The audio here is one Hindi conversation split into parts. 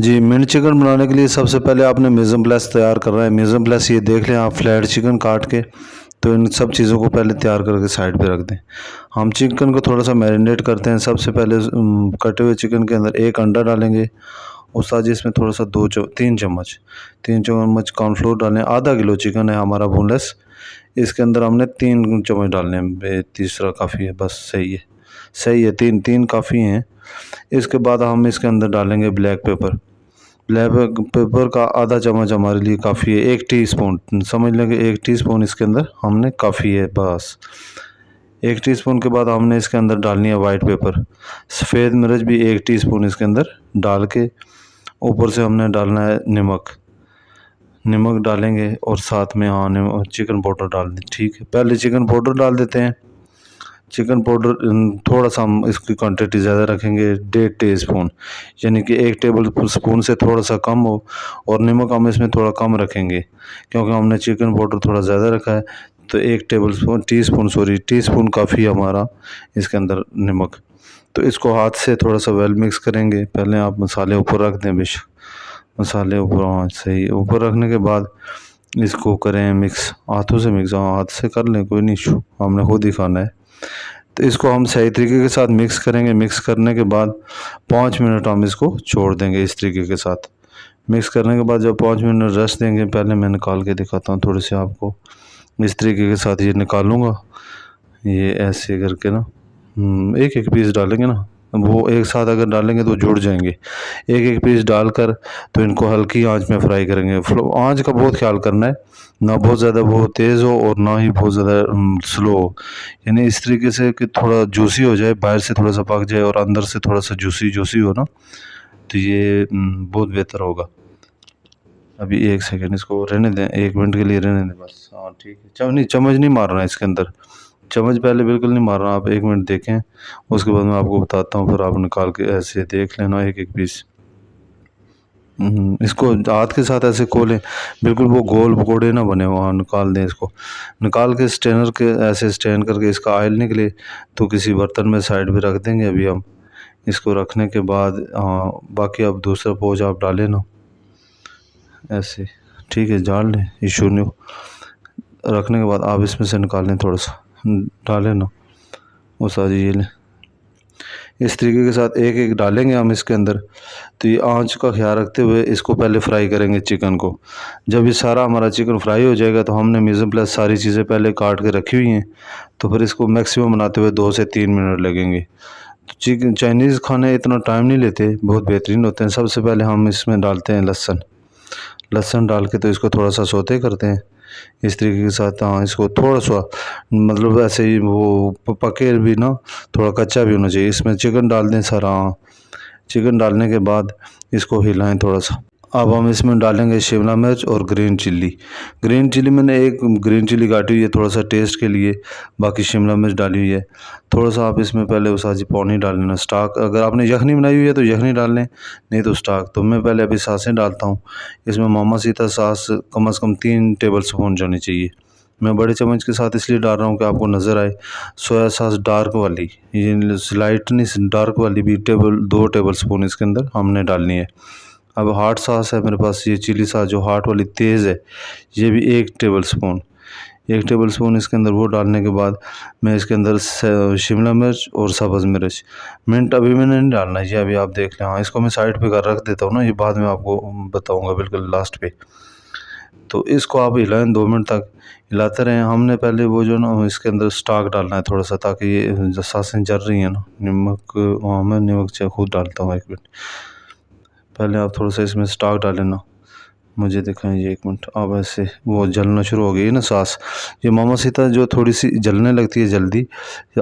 जी, मिंट चिकन बनाने के लिए सबसे पहले आपने मीज़म प्लेस तैयार करना है। मीज़म प्लेस ये देख लें आप, फ्लैट चिकन काट के, तो इन सब चीज़ों को पहले तैयार करके साइड पे रख दें। हम चिकन को थोड़ा सा मैरिनेट करते हैं। सबसे पहले कटे हुए चिकन के अंदर एक अंडा डालेंगे, और साथ ही इसमें थोड़ा सा 3 चम्मच कॉर्नफ्लोर डालें। आधा किलो चिकन है हमारा बोनलेस, इसके अंदर हमने 3 चम्मच डालने हैं, तीसरा काफ़ी है, बस सही है, सही है, 3 काफ़ी हैं। इसके बाद हम इसके अंदर डालेंगे ब्लैक पेपर। ब्लैक पेपर का आधा चम्मच हमारे लिए काफ़ी है। 1 टीस्पून समझ लें कि 1 टीस्पून इसके अंदर हमने काफ़ी है, बस। 1 टीस्पून के बाद हमने इसके अंदर डालनी है वाइट पेपर। सफ़ेद मिर्च भी 1 टीस्पून इसके अंदर डाल के, ऊपर से हमने डालना है नमक। नमक डालेंगे और साथ में चिकन पाउडर डाल दें। ठीक है, पहले चिकन पाउडर डाल देते हैं। चिकन पाउडर थोड़ा सा हम इसकी क्वांटिटी ज़्यादा रखेंगे, 1.5 टीस्पून, यानी कि 1 टेबल स्पून से थोड़ा सा कम हो। और नमक हम इसमें थोड़ा कम रखेंगे, क्योंकि हमने चिकन पाउडर थोड़ा ज़्यादा रखा है। तो 1 टीस्पून काफ़ी है हमारा इसके अंदर नमक। तो इसको हाथ से थोड़ा सा वेल मिक्स करेंगे। पहले आप मसाले ऊपर रख दें, बेशक मसाले ऊपर, हाँ सही, ऊपर रखने के बाद इसको करें मिक्स, हाथों से मिक्स, हाँ हाथ से कर लें, कोई नहीं इशू, हमने खुद ही खाना है। तो इसको हम सही तरीके के साथ मिक्स करेंगे। मिक्स करने के बाद 5 मिनट हम इसको छोड़ देंगे इस तरीके के साथ। मिक्स करने के बाद जब 5 मिनट रेस्ट देंगे, पहले मैं निकाल के दिखाता हूँ थोड़े से आपको। इस तरीके के साथ ये निकालूंगा, ये ऐसे करके ना, एक एक पीस डालेंगे ना, वो एक साथ अगर डालेंगे तो जुड़ जाएंगे। एक एक पीस डालकर तो इनको हल्की आंच में फ्राई करेंगे। आंच का बहुत ख्याल करना है, ना बहुत ज़्यादा बहुत तेज़ हो और ना ही बहुत ज़्यादा स्लो हो, यानी इस तरीके से कि थोड़ा जूसी हो जाए, बाहर से थोड़ा सा पक जाए और अंदर से थोड़ा सा जूसी जूसी हो ना, तो ये बहुत बेहतर होगा। अभी 1 सेकंड इसको रहने दें, 1 मिनट के लिए रहने दें बस। हाँ ठीक है, चम्मच नहीं मारना है इसके अंदर, चम्मच पहले बिल्कुल नहीं मारना। आप 1 मिनट देखें, उसके बाद मैं आपको बताता हूँ, फिर आप निकाल के ऐसे देख लेना एक एक पीस। इसको हाथ के साथ ऐसे खोलें, बिल्कुल वो गोल पकौड़े ना बने, वहाँ निकाल दें। इसको निकाल के स्ट्रेनर के ऐसे स्ट्रेन करके इसका ऑयल निकले तो किसी बर्तन में साइड पे रख देंगे। अभी हम इसको रखने के बाद बाकी अब दूसरा पोज आप डालें ना, ऐसे ठीक है, डाल लें, इशू नहीं हो। रखने के बाद आप इसमें से निकाल लें, थोड़ा सा डालें ना, वो सारी ये लें, इस तरीके के साथ एक एक डालेंगे हम इसके अंदर। तो ये आंच का ख्याल रखते हुए इसको पहले फ्राई करेंगे चिकन को। जब ये सारा हमारा चिकन फ्राई हो जाएगा, तो हमने मीज़म प्लस सारी चीज़ें पहले काट के रखी हुई हैं, तो फिर इसको मैक्सिमम बनाते हुए 2 से 3 मिनट लगेंगे। तो चिकन चाइनीज़ खाने इतना टाइम नहीं लेते, बहुत बेहतरीन होते हैं। सबसे पहले हम इसमें डालते हैं लहसुन। लहसुन डाल के तो इसको थोड़ा सा सौते करते हैं इस तरीके के साथ। हाँ, इसको थोड़ा सा मतलब ऐसे ही वो पके भी ना, थोड़ा कच्चा भी होना चाहिए। इसमें चिकन डाल दें सारा। हाँ, चिकन डालने के बाद इसको हिलाएं थोड़ा सा। अब हम इसमें डालेंगे शिमला मिर्च और ग्रीन चिल्ली। ग्रीन चिल्ली मैंने एक ग्रीन चिल्ली काटी हुई है थोड़ा सा टेस्ट के लिए, बाकी शिमला मिर्च डाली हुई है। थोड़ा सा आप इसमें पहले उसाजी पानी डाल लेना, स्टॉक, अगर आपने यखनी बनाई हुई है तो यखनी डाल लें, नहीं तो स्टॉक। तो मैं पहले अभी सासें डालता हूँ। इसमें मामा सीता सास कम से कम 3 टेबल स्पून जानी चाहिए। मैं बड़े चम्मच के साथ इसलिए डाल रहा हूँ कि आपको नज़र आए। सोया सॉस डार्क वाली, ये लाइट नहीं, डार्क वाली भी 2 टेबल स्पून इसके अंदर हमने डालनी है। अब हॉट सॉस है मेरे पास, ये चिली सॉस जो हॉट वाली तेज़ है, ये भी 1 टेबल स्पून इसके अंदर वो डालने के बाद मैं इसके अंदर शिमला मिर्च और सब्ज़ मिर्च, मिंट अभी मैंने नहीं डालना, ये अभी आप देख लें। हाँ, इसको मैं साइड पे कर रख देता हूँ ना, ये बाद में आपको बताऊँगा बिल्कुल लास्ट पे। तो इसको आप हिलाएं 2 मिनट तक, हिलाते रहें। हमने पहले वो जो ना इसके अंदर स्टॉक डालना है थोड़ा सा, ताकि ये जो सासें जल रही हैं ना, नमक, हाँ मैं नमक चाहे खुद डालता हूँ 1 मिनट पहले। आप थोड़ा सा इसमें स्टॉक डालें ना, मुझे दिखाएं ये 1 मिनट। अब ऐसे वो जलना शुरू हो गई है ना सास, ये मामा सीता जो थोड़ी सी जलने लगती है जल्दी,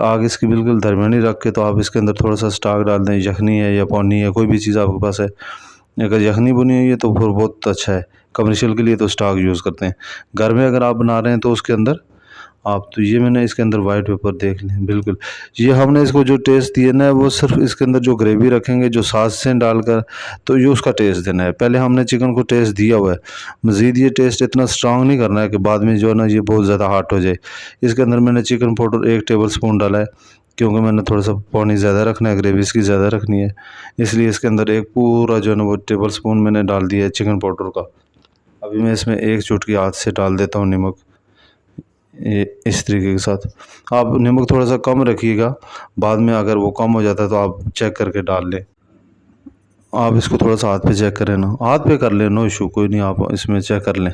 आग इसकी बिल्कुल दरमियानी रख के, तो आप इसके अंदर थोड़ा सा स्टॉक डाल दें। यखनी है या पानी है, कोई भी चीज़ आपके पास है। अगर यखनी बुनी हुई है तो फिर बहुत अच्छा है, कमर्शियल के लिए तो स्टॉक यूज़ करते हैं। घर में अगर आप बना रहे हैं तो उसके अंदर आप, तो ये मैंने इसके अंदर वाइट पेपर देख लें बिल्कुल। ये हमने इसको जो टेस्ट दिया ना, वो सिर्फ इसके अंदर जो ग्रेवी रखेंगे जो सास से डालकर, तो ये उसका टेस्ट देना है। पहले हमने चिकन को टेस्ट दिया हुआ है, मज़ीद ये टेस्ट इतना स्ट्रांग नहीं करना है कि बाद में जो है ना ये बहुत ज़्यादा हार्ड हो जाए। इसके अंदर मैंने चिकन पाउडर 1 टेबल स्पून डाला है, क्योंकि मैंने थोड़ा सा पानी ज़्यादा रखना है, ग्रेवी इसकी ज़्यादा रखनी है, इसलिए इसके अंदर एक पूरा जो है ना वो टेबल स्पून मैंने डाल दिया है चिकन पाउडर का। अभी मैं इसमें एक चुटकी हाथ से डाल देता हूँ नमक, ये इस तरीके के साथ। आप नमक थोड़ा सा कम रखिएगा, बाद में अगर वो कम हो जाता है तो आप चेक करके डाल लें। आप इसको थोड़ा सा हाथ पे चेक करें ना, हाथ पे कर लें, नो इशू, कोई नहीं, आप इसमें चेक कर लें।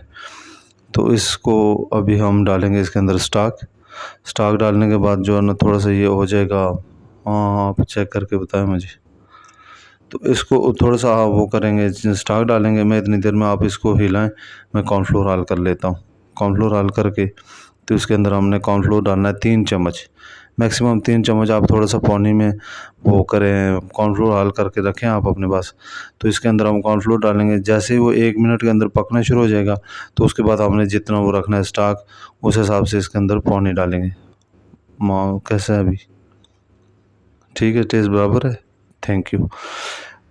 तो इसको अभी हम डालेंगे इसके अंदर स्टॉक डालने के बाद जो है ना थोड़ा सा ये हो जाएगा। हाँ, आप चेक करके बताएं मुझे। तो इसको थोड़ा सा वो करेंगे, स्टॉक डालेंगे, मैं इतनी देर में आप इसको हिलाएं, मैं कॉर्नफ्लोर हाल कर लेता हूँ। कॉर्नफ्लोर हाल करके तो इसके अंदर हमने कॉर्नफ्लोर डालना है 3 चम्मच, मैक्सिमम 3 चम्मच। आप थोड़ा सा पानी में वो करें, कॉर्नफ्लोर हाल करके रखें आप अपने पास। तो इसके अंदर हम कॉर्नफ्लोर डालेंगे, जैसे ही वो 1 मिनट के अंदर पकना शुरू हो जाएगा तो उसके बाद हमने जितना वो रखना है स्टॉक, उस हिसाब से इसके अंदर पानी डालेंगे। माँ कैसा है अभी? ठीक है, टेस्ट बराबर है, थैंक यू।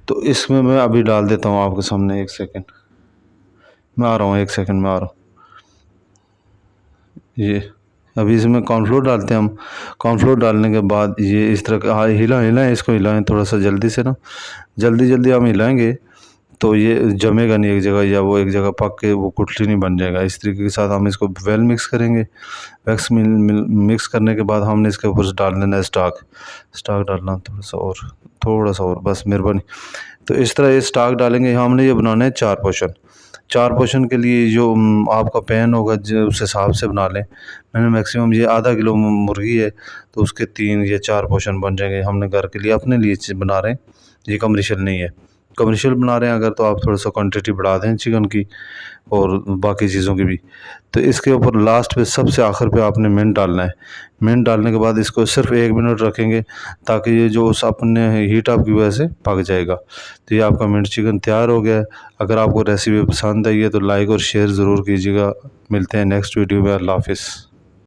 तो इसमें मैं अभी डाल देता हूँ आपके सामने, 1 सेकेंड मैं आ रहा हूँ, 1 सेकेंड में आ रहा हूँ। ये अभी इसमें कॉर्नफ्लोर डालते हैं हम। कॉर्नफ्लोर डालने के बाद ये इस तरह का, हाँ, हिलाएं इसको, हिलाएं थोड़ा सा जल्दी से ना, जल्दी जल्दी हम हिलाएंगे तो ये जमेगा नहीं एक जगह, या वो एक जगह पक के वो गुठली नहीं बन जाएगा। इस तरीके के साथ हम इसको वेल मिक्स करेंगे। मिक्स करने के बाद हमने इसके ऊपर से डाल देना है स्टॉक डालना थोड़ा सा और बस, मेहरबानी। तो इस तरह ये स्टॉक डालेंगे। हमने ये बनाना है 4 पोर्शन। 4 पोर्शन के लिए जो आपका पैन होगा जो उस हिसाब से बना लें। मैंने मैक्सिमम ये आधा किलो मुर्गी है तो उसके 3 या 4 पोर्शन बन जाएंगे। हमने घर के लिए अपने लिए बना रहे हैं, ये कमर्शियल नहीं है। कमर्शियल बना रहे हैं अगर तो आप थोड़ा सा क्वांटिटी बढ़ा दें चिकन की और बाकी चीज़ों की भी। तो इसके ऊपर लास्ट पे सबसे आखिर पे आपने मिंट डालना है। मिंट डालने के बाद इसको सिर्फ 1 मिनट रखेंगे ताकि ये जो उस अपने हीट अप की वजह से पक जाएगा। तो ये आपका मिंट चिकन तैयार हो गया है। अगर आपको रेसिपी पसंद आई है तो लाइक और शेयर ज़रूर कीजिएगा। मिलते हैं नेक्स्ट वीडियो में। अल्लाह हाफिज़।